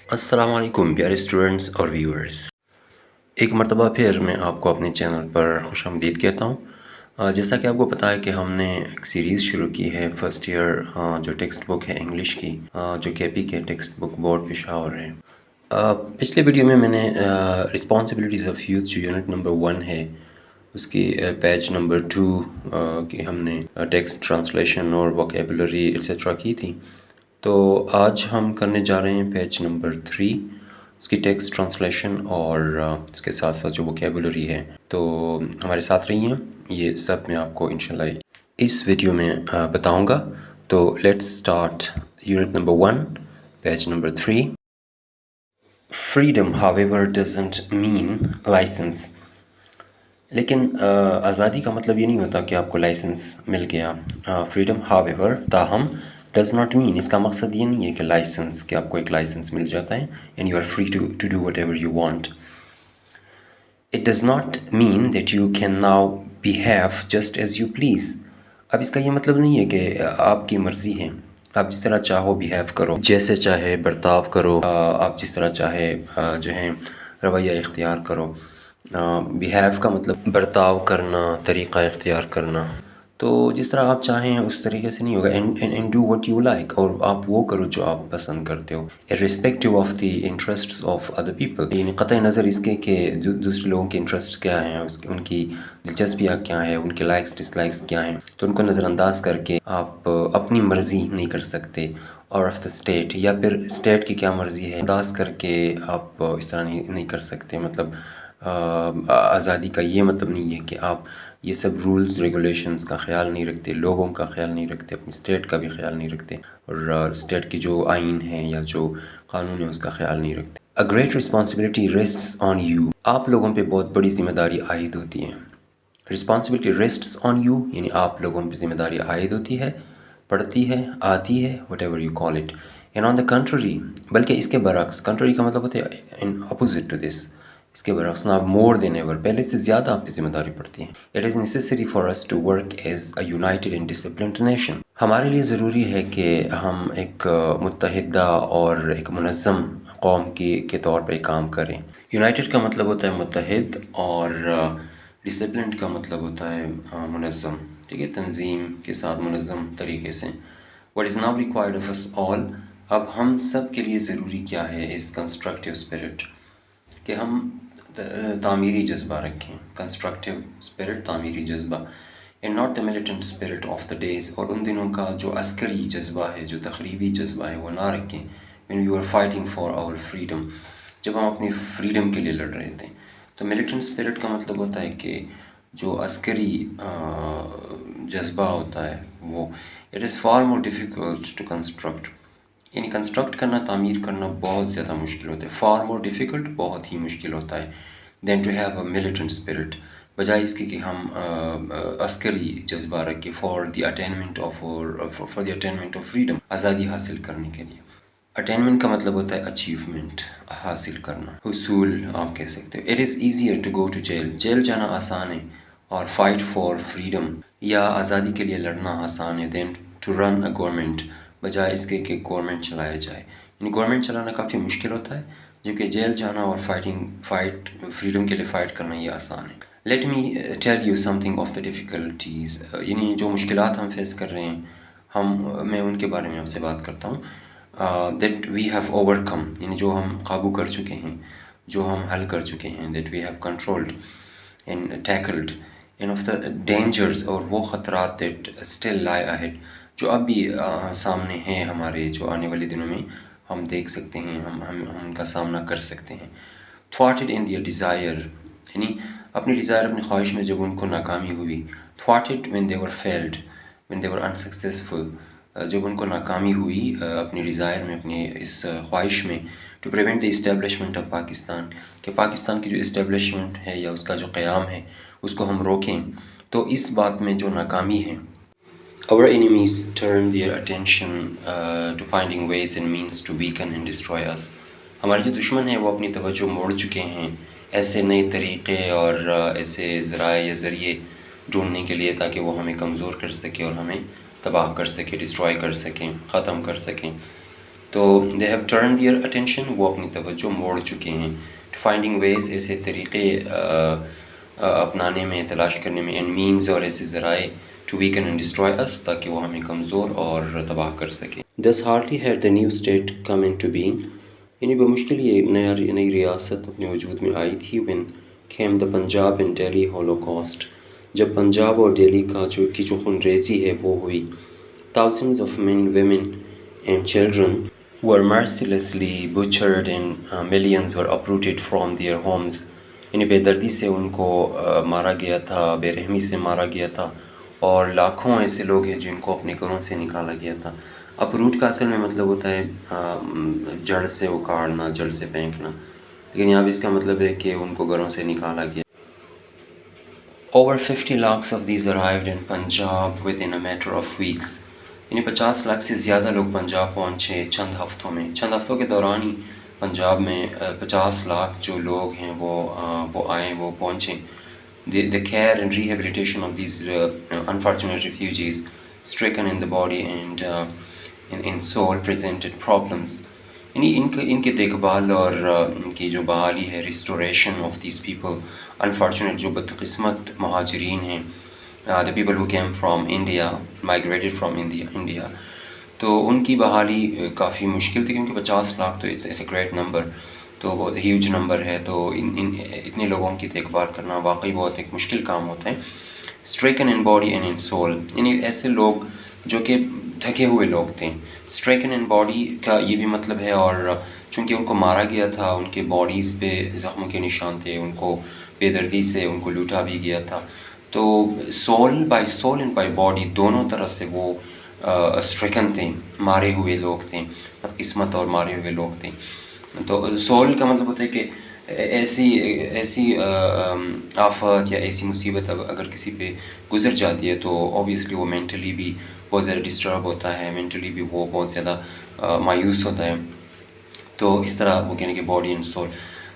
السلام علیکم پیارے اسٹوڈنٹس اور ویورز، ایک مرتبہ پھر میں آپ کو اپنے چینل پر خوش آمدید کہتا ہوں۔ جیسا کہ آپ کو پتہ ہے کہ ہم نے ایک سیریز شروع کی ہے فرسٹ ایئر جو ٹیکسٹ بک ہے انگلش کی، جو کے پی کے ٹیکسٹ بک بورڈ پشاور ہے۔ پچھلے ویڈیو میں نے رسپانسبلٹیز آف یوتھ جو یونٹ نمبر 1 ہے اس کی پیج نمبر 2 کی ہم نے ٹیکسٹ ٹرانسلیشن اور ووکیبولری ایٹسٹرا کی تھی۔ تو آج ہم کرنے جا رہے ہیں پیج نمبر 3 اس کی ٹیکسٹ ٹرانسلیشن اور اس کے ساتھ ساتھ جو ووکیبولری ہے۔ تو ہمارے ساتھ رہی ہیں، یہ سب میں آپ کو انشاءاللہ اس ویڈیو میں بتاؤں گا۔ تو let's start unit number 1 page number 3۔ Freedom however doesn't mean license۔ لیکن آزادی کا مطلب یہ نہیں ہوتا کہ آپ کو لائسنس مل گیا۔ freedom however تاہم does not mean اس کا مقصد یہ نہیں ہے کہ لائسنس، کہ آپ کو ایک لائسنس مل جاتا ہے and you are free to do whatever you want۔ It does not mean that you can now behave just as you please۔ اب اس کا یہ مطلب نہیں ہے کہ آپ کی مرضی ہے، آپ جس طرح چاہو بیہیو کرو، جیسے چاہے برتاؤ کرو، آپ جس طرح چاہے جو ہے رویہ اختیار کرو۔ بیہیو کا مطلب برتاؤ کرنا، طریقہ اختیار کرنا۔ تو جس طرح آپ چاہیں اس طریقے سے نہیں ہوگا۔ and do what you like، اور آپ وہ کرو جو آپ پسند کرتے ہو irrespective of the interests of other people۔ یعنی قطع نظر اس کے کہ دوسرے لوگوں کے انٹرسٹ کیا ہیں، ان کی دلچسپیاں کیا ہیں، ان کے لائکس ڈس لائکس کیا ہیں، تو ان کو نظر انداز کر کے آپ اپنی مرضی نہیں کر سکتے۔ اور آف دا اسٹیٹ، یا پھر اسٹیٹ کی کیا مرضی ہے انداز کر کے آپ اس طرح نہیں کر سکتے۔ مطلب آزادی کا یہ مطلب نہیں ہے کہ آپ یہ سب رولز ریگولیشنز کا خیال نہیں رکھتے، لوگوں کا خیال نہیں رکھتے، اپنی اسٹیٹ کا بھی خیال نہیں رکھتے، اور اسٹیٹ کی جو آئین ہے یا جو قانون ہے اس کا خیال نہیں رکھتے۔ A great responsibility rests on you۔ آپ لوگوں پہ بہت بڑی ذمہ داری عائد ہوتی ہے۔ responsibility rests on you یعنی آپ لوگوں پہ ذمہ داری عائد ہوتی ہے، پڑتی ہے، آتی ہے، whatever you call it۔ and on the contrary، بلکہ اس کے برعکس، contrary کا مطلب ہوتا ہے in opposite to this، اس کے برعکس نا more than ever، پہلے سے زیادہ آپ پہ ذمہ داری پڑتی ہے۔ It is necessary for us to work as a united and disciplined nation۔ ہمارے لیے ضروری ہے کہ ہم ایک متحدہ اور ایک منظم قوم کے طور پہ کام کریں۔ یونائٹڈ کا مطلب ہوتا ہے متحد، اور ڈسپلنڈ کا مطلب ہوتا ہے منظم، ٹھیک ہے، تنظیم کے ساتھ منظم طریقے سے۔ What is now required of us all، اب ہم سب کے لیے ضروری کیا ہے، is constructive spirit، کہ ہم تعمیری جذبہ رکھیں، کنسٹرکٹیو اسپرٹ، تعمیری جذبہ، and not the militant spirit of the days، اور ان دنوں کا جو عسکری جذبہ ہے، جو تخریبی جذبہ ہے وہ نہ رکھیں۔ when we were fighting for our freedom، جب ہم اپنی فریڈم کے لیے لڑ رہے تھے۔ تو militant spirit کا مطلب ہوتا ہے کہ جو عسکری جذبہ ہوتا ہے وہ it is far more difficult to construct، یعنی کنسٹرکٹ کرنا، تعمیر کرنا بہت زیادہ مشکل ہوتا ہے، far more difficult، بہت ہی مشکل ہوتا ہے than to have a militant spirit، بجائے اس کے کہ ہم عسکری جذبہ رکھیں for the attainment of freedom، آزادی حاصل کرنے کے لیے۔ attainment کا مطلب ہوتا ہے achievement، حاصل کرنا، حصول آپ کہہ سکتے ہو۔ it is easier to go to jail، جیل جانا آسان ہے، اور fight for freedom یا آزادی کے لیے لڑنا آسان ہے than to run a government، بجائے اس کے کہ گورنمنٹ چلایا جائے۔ یعنی گورنمنٹ چلانا کافی مشکل ہوتا ہے، جبکہ جیل جانا اور فریڈم کے لیے فائٹ کرنا یہ آسان ہے۔ Let me tell you something of the difficulties، یعنی جو مشکلات ہم فیس کر رہے ہیں، میں ان کے بارے میں آپ سے بات کرتا ہوں۔ that we have overcome، یعنی جو ہم قابو کر چکے ہیں، جو ہم حل کر چکے ہیں، that we have controlled and tackled، and of the dangers، اور وہ خطرات that still lie ahead، جو اب بھی سامنے ہیں ہمارے، جو آنے والے دنوں میں ہم دیکھ سکتے ہیں، ہم ان کا سامنا کر سکتے ہیں۔ thwarted in their desire، یعنی اپنی ڈیزائر، اپنی خواہش میں جب ان کو ناکامی ہوئی۔ thwarted when they were failed، when they were unsuccessful، جب ان کو ناکامی ہوئی اپنی ڈیزائر میں، اپنی اس خواہش میں۔ to prevent the establishment of Pakistan, کہ پاکستان کی جو اسٹیبلشمنٹ ہے یا اس کا جو قیام ہے اس کو ہم روکیں۔ تو اس بات میں جو ناکامی ہے، our enemies turn their attention to finding ways and means to weaken and destroy us۔ ہمارے جو دشمن ہیں وہ اپنی توجہ موڑ چکے ہیں ایسے نئے طریقے اور ایسے ذرائع یا ذریعے ڈھونڈنے کے لیے، تاکہ وہ ہمیں کمزور کر سکے اور ہمیں تباہ کر سکے، ڈسٹروائے کر سکیں، ختم کر سکیں۔ تو they have turn their attention, وہ اپنی توجہ موڑ چکے ہیں، ٹو فائنڈنگ ویز، ایسے طریقے اپنانے میں، تلاش کرنے میں، اینڈ مینز، اور ایسے ذرائع، ٹو ویکن اینڈ ڈسٹروائے اس، تاکہ وہ ہمیں کمزور اور تباہ کر سکے. Thus hardly had the new state come into being، یعنی بمشکل یہ نئی ریاست اپنے وجود میں آئی تھی، when came the Punjab and Delhi Holocaust، جب پنجاب اور دہلی کی جو خون ریزی ہے وہ ہوئی. Thousands of men, women and children were mercilessly butchered and millions were uprooted from their homes، یعنی بے دردی سے ان کو مارا گیا تھا، بے رحمی سے مارا گیا تھا، اور لاکھوں ایسے لوگ ہیں جن کو اپنے گھروں سے نکالا گیا تھا. اپروٹ کا اصل میں مطلب ہوتا ہے جڑ سے اکھاڑنا، جڑ سے پھینکنا، لیکن یہاں بھی اس کا مطلب ہے کہ ان کو گھروں سے نکالا گیا. Over 50 lakhs of these arrived in Punjab within a matter of weeks، یعنی 50 لاکھ سے زیادہ لوگ پنجاب پہنچے چند ہفتوں میں. چند ہفتوں کے دوران ہی پنجاب میں 50 لاکھ جو لوگ ہیں وہ آئیں، وہ پہنچیں. The care and rehabilitation of these unfortunate refugees stricken in the body and in soul presented problems، یعنی ان کے دیکھ بھال اور ان کی جو بحالی ہے، restoration of these people, unfortunate جو بدقسمت مہاجرین ہیں، the people who came from India, migrated from India، تو ان کی بحالی کافی مشکل تھی، کیونکہ 50 لاکھ تو it's a great number، تو بہت ہیوج نمبر ہے، تو اتنے لوگوں کی دیکھ بھال کرنا واقعی بہت ایک مشکل کام ہوتا ہے. Stricken in body and in soul, یعنی ایسے لوگ جو کہ تھکے ہوئے لوگ تھے. اسٹریکن ان باڈی کا یہ بھی مطلب ہے، اور چونکہ ان کو مارا گیا تھا، ان کے باڈیز پہ زخموں کے نشان تھے، ان کو بے دردی سے ان کو لوٹا بھی گیا تھا. تو سول اینڈ بائی باڈی دونوں طرح سے وہ اسٹریکن تھے، مارے ہوئے لوگ تھے، بدقسمت اور مارے ہوئے لوگ تھے. تو سول کا مطلب ہوتا ہے کہ ایسی آفت یا ایسی مصیبت اگر کسی پہ گزر جاتی ہے تو اوبیسلی وہ مینٹلی بھی بہت زیادہ ڈسٹرب ہوتا ہے، مینٹلی بھی وہ بہت زیادہ مایوس ہوتا ہے. تو اس طرح وہ کہنے کہ باڈی اینڈ سول.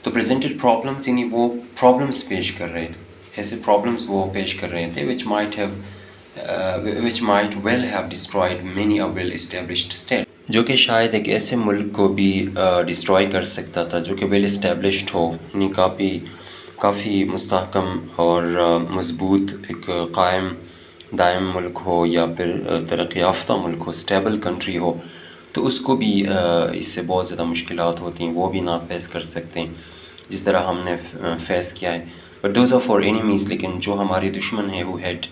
تو پریزنٹڈ پرابلمس، یعنی وہ پرابلمس پیش کر رہے تھے، ایسے پرابلمس وہ پیش کر رہے تھے which might well have destroyed many a well established state، جو کہ شاید ایک ایسے ملک کو بھی ڈسٹروائے کر سکتا تھا جو کہ ویل اسٹیبلشڈ ہو، یعنی کافی مستحکم اور مضبوط ایک قائم دائم ملک ہو، یا پھر ترقی یافتہ ملک ہو، اسٹیبل کنٹری ہو، تو اس کو بھی اس سے بہت زیادہ مشکلات ہوتی ہیں، وہ بھی نہ فیس کر سکتے ہیں جس طرح ہم نے فیس کیا ہے. But those are for enemies, لیکن جو ہمارے دشمن ہیں، وہ ہیڈ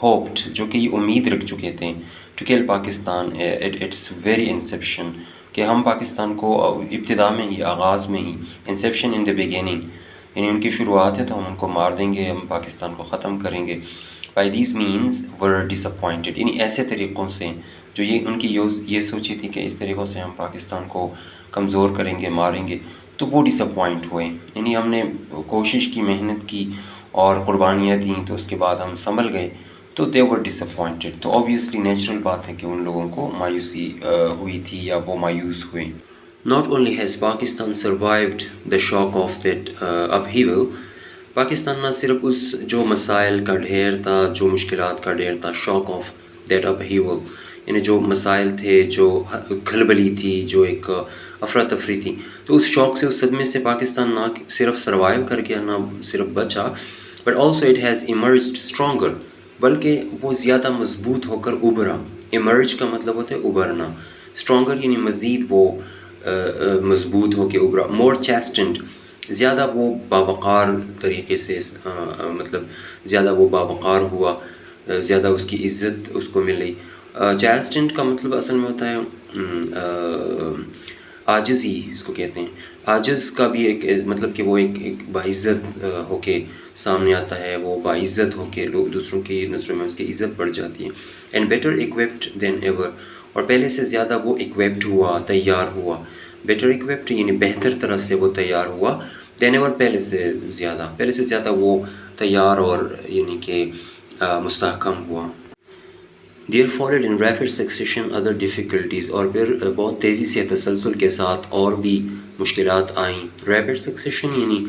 ہوپڈ، جو کہ یہ امید رکھ چکے تھے، to kill Pakistan at its very inception, کہ ہم پاکستان کو ابتدا میں ہی، آغاز میں ہی، انسیپشن ان دا بگیننگ، یعنی ان کی شروعات ہے تو ہم ان کو مار دیں گے، ہم پاکستان کو ختم کریں گے. By these means were disappointed, یعنی ایسے طریقوں سے جو ان کی یہ سوچی تھی کہ اس طریقوں سے ہم پاکستان کو کمزور کریں گے، ماریں گے، تو وہ ڈس اپوائنٹ ہوئے. یعنی ہم نے کوشش کی، محنت کی اور قربانیاں دیں، تو اس کے بعد ہم سنبھل گئے، تو دے ور ڈس اپوائنٹڈ. تو اوبیسلی نیچرل بات ہے کہ ان لوگوں کو مایوسی ہوئی تھی یا وہ مایوس ہوئے. Not only has Pakistan survived the shock of that upheaval، Pakistan نہ صرف اس جو مسائل کا ڈھیر تھا، جو مشکلات کا ڈھیر تھا، shock of that upheaval، یعنی جو مسائل تھے، جو کھلبلی تھی، جو ایک افراتفری تھی، تو اس شوق سے، اس صدمے سے پاکستان نہ صرف سروائیو کر گیا، نہ صرف بچا، but also it has emerged stronger, بلکہ وہ زیادہ مضبوط ہو کر ابھرا. ایمرج کا مطلب ہوتا ہے ابھرنا، اسٹرانگر یعنی مزید وہ مضبوط ہو کے ابھرا. مور چیسٹنڈ، زیادہ وہ باوقار طریقے سے، مطلب زیادہ وہ باوقار ہوا، زیادہ اس کی عزت اس کو ملی. چیسٹنڈ کا مطلب اصل میں ہوتا ہے عاجزی، اس کو کہتے ہیں. عاجز کا بھی ایک مطلب کہ وہ ایک باعزت ہو کے سامنے آتا ہے، وہ باعزت ہو کے لوگ دوسروں کی نظروں میں اس کی عزت بڑھ جاتی ہے. And better equipped than ever, اور پہلے سے زیادہ وہ equipped ہوا، تیار ہوا. بیٹر equipped یعنی بہتر طرح سے وہ تیار ہوا، دین ایور پہلے سے زیادہ وہ تیار اور یعنی کہ مستحکم ہوا. There followed in rapid succession other difficulties، اور پھر بہت تیزی سے تسلسل کے ساتھ اور بھی مشکلات آئیں. Rapid succession یعنی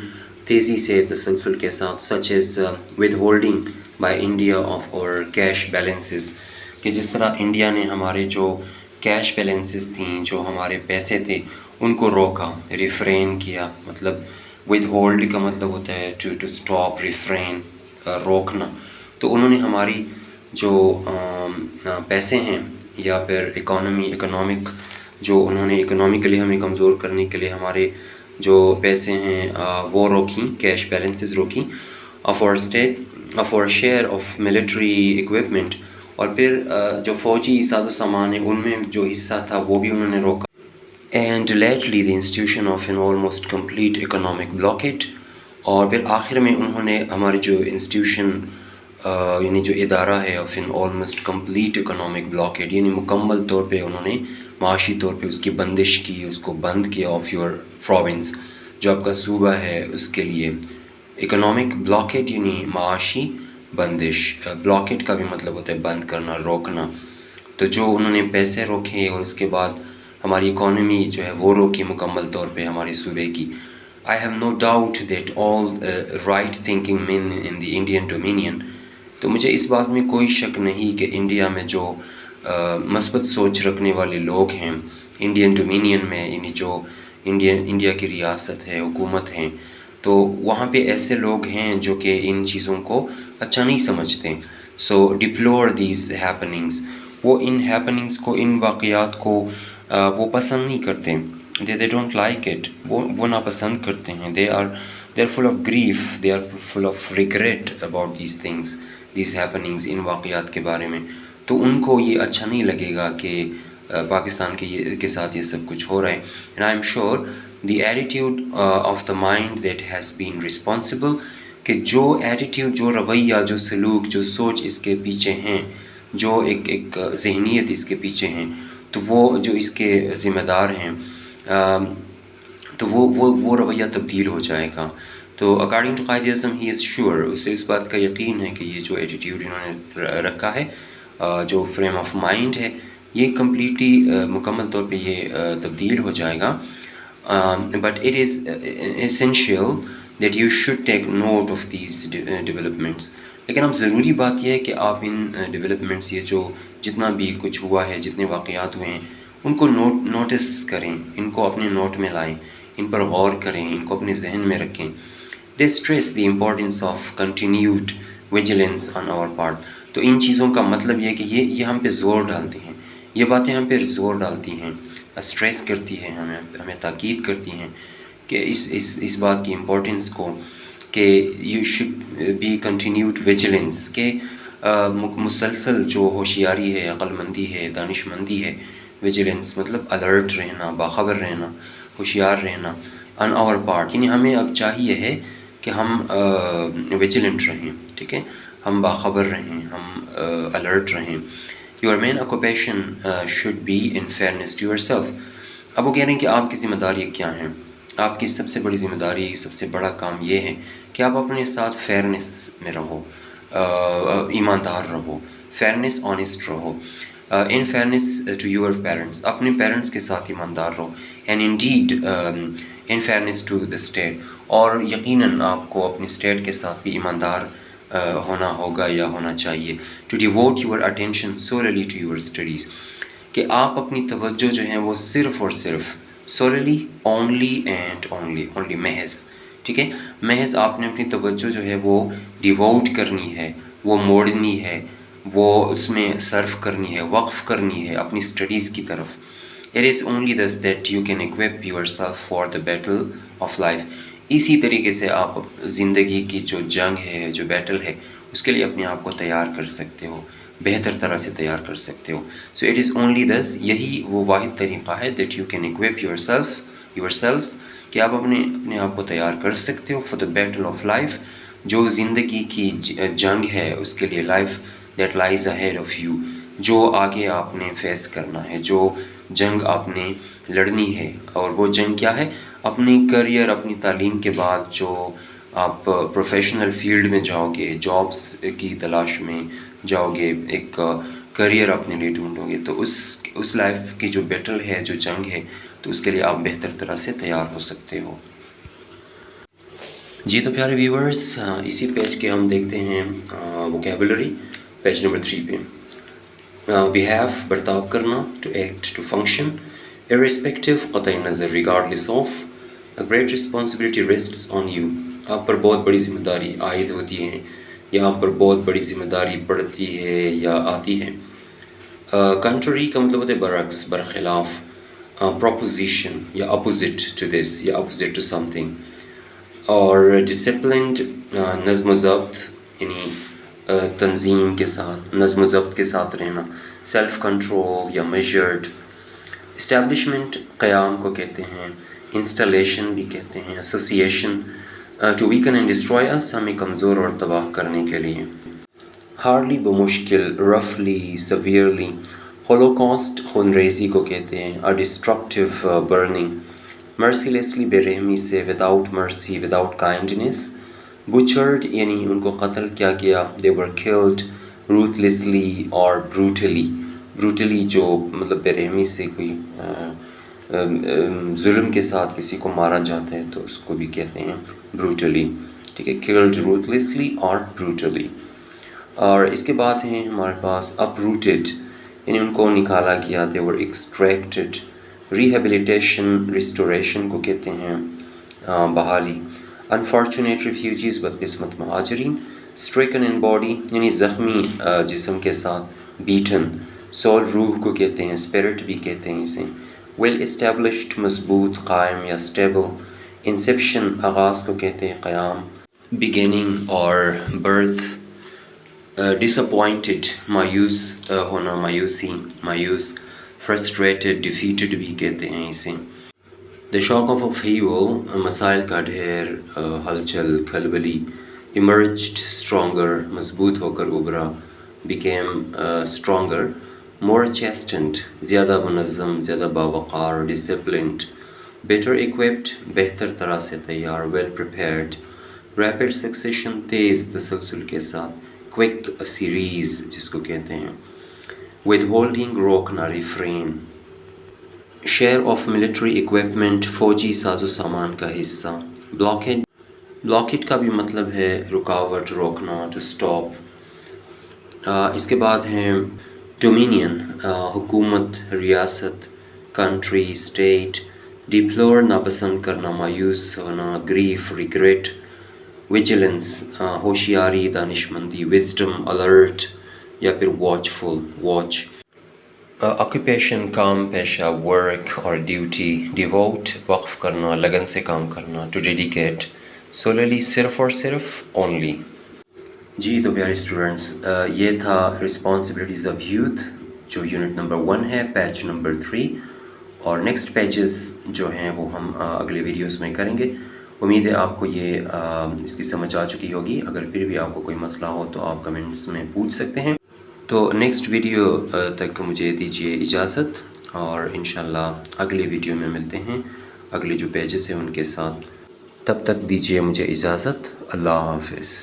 تیزی سے تسلسل کے ساتھ، such as withholding by India of our cash balances، کہ جس طرح انڈیا نے ہمارے جو کیش بیلنسز تھیں، جو ہمارے پیسے تھے ان کو روکا، ریفرین کیا، مطلب ود ہولڈ کا مطلب ہوتا ہے ٹو اسٹاپ، ریفرین روکنا. تو انہوں نے ہماری جو پیسے ہیں یا پھر اکنامک جو انہوں نے اکنامکلی ہمیں کمزور کرنے کے لیے ہمارے جو پیسے ہیں وہ روکیں، کیش بیلنسز روکیں. For share of military equipment, اور پھر جو فوجی ساز و سامان ہے ان میں جو حصہ تھا وہ بھی انہوں نے روکا. And lately the institution of an almost complete economic blockade, اور پھر آخر میں انہوں نے ہماری جو انسٹیٹیوشن یعنی جو ادارہ ہے of an almost complete economic blockade, یعنی مکمل طور پہ انہوں نے معاشی طور پہ اس کی بندش کی، اس کو بند کیا، آف یور پروونس، جو آپ کا صوبہ ہے اس کے لیے. اکنامک بلاکیٹ یعنی معاشی بندش، بلاکیٹ کا بھی مطلب ہوتا ہے بند کرنا، روکنا. تو جو انہوں نے پیسے روکے اور اس کے بعد ہماری اکانومی جو ہے وہ روکی مکمل طور پہ ہمارے صوبے کی. I have no doubt that all right thinking men in the Indian Dominion، تو مجھے اس بات میں کوئی شک نہیں کہ انڈیا میں جو مثبت سوچ رکھنے والے لوگ ہیں انڈین ڈومینین میں، یعنی جو انڈیا کی ریاست ہے، حکومت ہیں، تو وہاں پہ ایسے لوگ ہیں جو کہ ان چیزوں کو اچھا نہیں سمجھتے. سو ڈپلور دیز ہیپننگس، وہ ان ہیپننگس کو، ان واقعات کو وہ پسند نہیں کرتے. they don't like it، وہ ناپسند کرتے ہیں. they are full of grief، they are full of regret about these things، these happenings، ان واقعات کے بارے میں. تو ان کو یہ اچھا نہیں لگے گا کہ پاکستان کے ساتھ یہ سب کچھ ہو رہا ہے. and I am sure the attitude of the mind that has been responsible، کہ جو ایٹیٹیوڈ، جو رویہ، جو سلوک، جو سوچ اس کے پیچھے ہیں، جو ایک ذہنیت اس کے پیچھے ہیں، تو وہ جو اس کے ذمہ دار ہیں، تو وہ رویہ تبدیل ہو جائے گا. تو according to Quaid Azam he is sure, اسے اس بات کا یقین ہے کہ یہ جو ایٹیٹیوڈ انہوں نے رکھا ہے، جو فریم آف مائنڈ ہے، یہ کمپلیٹلی مکمل طور پہ یہ تبدیل ہو جائے گا. But it is essential that you should take note of these developments. لیکن اب ضروری بات یہ ہے کہ آپ ان ڈیولپمنٹس، یہ جو جتنا بھی کچھ ہوا ہے، جتنے واقعات ہوئے ہیں، ان کو نوٹس کریں، ان کو اپنے نوٹ میں لائیں، ان پر غور کریں، ان کو اپنے ذہن میں رکھیں. They stress the importance of continued vigilance on our part. تو ان چیزوں کا مطلب یہ ہے کہ یہ ہم پہ زور ڈالتے ہیں، یہ باتیں ہم پہ زور ڈالتی ہیں، اسٹریس کرتی ہے، ہمیں تاکید کرتی ہیں کہ اس بات کی امپورٹنس کو، کہ you should be continued vigilance, کہ مسلسل جو ہوشیاری ہے، عقل مندی ہے، دانش مندی ہے. ویجیلنس مطلب الرٹ رہنا، باخبر رہنا، ہوشیار رہنا. آن آور پارٹ یعنی ہمیں اب چاہیے ہے کہ ہم ویجیلنٹ رہیں، ٹھیک ہے، ہم باخبر رہیں، ہم الرٹ رہیں. Your main occupation should be in fairness to yourself. اب وہ کہہ رہے ہیں کہ آپ کی ذمہ داری کیا ہیں. آپ کی سب سے بڑی ذمہ داری، سب سے بڑا کام یہ ہے کہ آپ اپنے ساتھ فیئرنیس میں رہو، ایماندار رہو، فیئرنیس، آنیسٹ رہو. In fairness to your parents, اپنے پیرنٹس کے ساتھ ایماندار رہو. And indeed in fairness to the state, اور یقیناً آپ کو اپنی اسٹیٹ کے ساتھ بھی ایماندار ہونا ہوگا یا ہونا چاہیے. To devote your attention solely to your studies, کہ آپ اپنی توجہ جو ہیں وہ صرف اور صرف، سوللی، اونلی اینڈ اونلی، محض، ٹھیک ہے، محض آپ نے اپنی توجہ جو ہے وہ ڈیووٹ کرنی ہے، وہ موڑنی ہے، وہ اس میں صرف کرنی ہے، وقف کرنی ہے اپنی اسٹڈیز کی طرف. It is only thus that you can equip yourself for the battle of life. اسی طریقے سے آپ زندگی کی جو جنگ ہے، جو بیٹل ہے، اس کے لیے اپنے آپ کو تیار کر سکتے ہو، بہتر طرح سے تیار کر سکتے ہو. So it is only thus، یہی وہ واحد طریقہ ہے that you can equip yourselves، کہ آپ اپنے آپ کو تیار کر سکتے ہو for the battle of life، جو زندگی کی جنگ ہے اس کے لیے، life that lies ahead of you، جو آگے آپ نے فیس کرنا ہے، جو جنگ آپ نے لڑنی ہے. اور وہ جنگ کیا ہے؟ اپنی کریئر، اپنی تعلیم کے بعد جو آپ پروفیشنل فیلڈ میں جاؤ گے، جابس کی تلاش میں جاؤ گے، ایک کریئر اپنے لیے ڈھونڈو گے، تو اس لائف کی جو بیٹل ہے، جو جنگ ہے، تو اس کے لیے آپ بہتر طرح سے تیار ہو سکتے ہو. جی تو پیارے ویورز، اسی پیج کے ہم دیکھتے ہیں ووکیبلری، پیج نمبر 3 پہ. behave برتاؤ کرنا, to act, to function, irrespective قطع نظر, regardless of. A great responsibility rests on you. آپ پر بہت بڑی ذمہ داری عائد ہوتی ہے یا آپ پر بہت بڑی ذمہ داری پڑتی ہے یا آتی ہے. کنٹری کا مطلب ہوتا ہے برعکس, برخلاف. پروپوزیشن یا اپوزٹ ٹو دس یا اپوزٹ ٹو سم تھنگ. اور ڈسپلنڈ نظم و ضبط یعنی تنظیم کے ساتھ, نظم و ضبط کے ساتھ رہنا. سیلف کنٹرول یا میجرڈ. اسٹیبلشمنٹ قیام کو کہتے ہیں, انسٹالیشن بھی کہتے ہیں, ایسوسیشن ٹو ویکن اینڈ ڈسٹروائے اس, ہمیں کمزور اور تباہ کرنے کے لیے. ہارڈلی بمشکل, رفلی, سویئرلی. ہولوکاسٹ خون ریزی کو کہتے ہیں, a destructive burning. mercilessly بے رحمی سے, without mercy, without kindness. butchered یعنی ان کو قتل کیا گیا, they were killed ruthlessly اور brutally. brutally جو مطلب بے رحمی سے کوئی ظلم کے ساتھ کسی کو مارا جاتا ہے تو اس کو بھی کہتے ہیں brutally. ٹھیک ہے, killed ruthlessly اور brutally. اور اس کے بعد ہیں ہمارے پاس uprooted یعنی ان کو نکالا گیا, they were extracted. rehabilitation, restoration کو کہتے ہیں بحالی. unfortunate refugees بدقسمت مہاجرین. stricken in body یعنی زخمی جسم کے ساتھ, beaten. soul روح کو کہتے ہیں, spirit بھی کہتے ہیں اسے. well established مضبوط, قائم یا stable. inception آغاز کو کہتے ہیں, قیام. beginning اور birth. disappointed مایوس ہونا, مایوسی, مایوس. frustrated, defeated بھی کہتے ہیں اسے. the shock of upheaval مسائل کا ڈھیر, ہلچل, کھلبلی. emerged stronger مضبوط ہو کر ابھرا. became stronger. more chastened زیادہ منظم, زیادہ باوقار. disciplined. better equipped بہتر طرح سے تیار. well prepared. rapid succession تیز تسلسل کے ساتھ. quick series جس کو کہتے ہیں. withholding روکنا, refrain. share of military equipment فوجی ساز و سامان کا حصہ. blockade, blockade کا بھی مطلب ہے رکاوٹ, روکنا, to stop. اس کے بعد ہیں dominion حکومت, ریاست. country, state. deplore ناپسند کرنا, مایوس ہونا. grief, regret. vigilance ہوشیاری, دانشمندی. wisdom alert یا پھر watchful, watch. occupation کام پیشہ, work اور duty. devote وقف کرنا, لگن سے کام کرنا. to dedicate solely صرف اور صرف, only. جی تو پیارے اسٹوڈنٹس, یہ تھا responsibilities of youth جو یونٹ نمبر 1 ہے, پیج نمبر 3. اور نیکسٹ پیجز جو ہیں وہ ہم اگلے ویڈیوز میں کریں گے. امید ہے آپ کو یہ اس کی سمجھ آ چکی ہوگی. اگر پھر بھی آپ کو کوئی مسئلہ ہو تو آپ کمنٹس میں پوچھ سکتے ہیں. تو نیکسٹ ویڈیو تک مجھے دیجیے اجازت, اور انشاءاللہ اگلے ویڈیو میں ملتے ہیں اگلے جو پیجز ہیں ان کے ساتھ. تب تک دیجیے مجھے اجازت. اللہ حافظ.